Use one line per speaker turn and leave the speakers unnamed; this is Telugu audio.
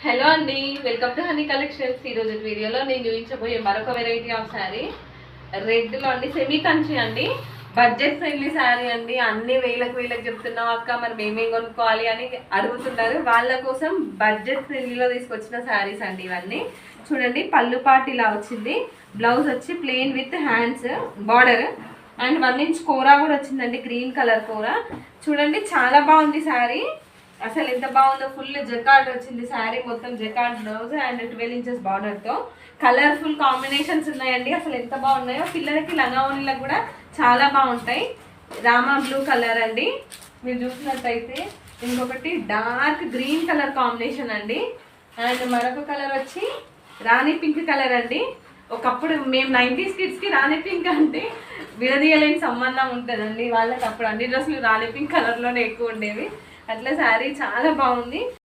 హలో అండి, వెల్కమ్ టు హనీ కలెక్షన్స్. ఈరోజు వీడియోలో నేను చూపించబోయే మరొక వెరైటీ ఆఫ్ శారీ రెడ్లో అండి, సెమీ కంచి అండి. బడ్జెట్ ఫ్రెండ్లీ శారీ అండి. అన్ని వేలకు చెప్తున్నాం అక్క, మరి మేమేం కొనుక్కోవాలి అని అడుగుతున్నారు. వాళ్ళ కోసం బడ్జెట్ ఫ్రెండ్లీలో తీసుకొచ్చిన శారీస్ అండి ఇవన్నీ. చూడండి, పళ్ళు పాటు ఇలా వచ్చింది. బ్లౌజ్ వచ్చి plain with hands border and 1 inch kora కూడా వచ్చిందండి, గ్రీన్ కలర్ కోరా. చూడండి, చాలా బాగుంది శారీ. అసలు ఎంత బాగుందో. ఫుల్ జకార్డ్ వచ్చింది శారీ మొత్తం, జకార్డ్ బ్లౌజ్ అండ్ 12 ఇంచెస్ బార్డర్తో. కలర్ఫుల్ కాంబినేషన్స్ ఉన్నాయండి. అసలు ఎంత బాగున్నాయో. పిల్లలకి లంగావోణీలకు కూడా చాలా బాగుంటాయి. రామా బ్లూ కలర్ అండి. మీరు చూసినట్టయితే ఇంకొకటి డార్క్ గ్రీన్ కలర్ కాంబినేషన్ అండి. అండ్ మరొక కలర్ వచ్చి రాణి పింక్ కలర్ అండి. ఒకప్పుడు మేము 90s కిడ్స్కి రాణి పింక్ అంటే విడదీయలేని సంబంధం ఉంటుందండి. వాళ్ళకి అప్పుడు అన్ని డ్రెస్సులు రాణి పింక్ కలర్లోనే ఎక్కువ ఉండేవి. అట్లా శారీ చాలా బాగుంది.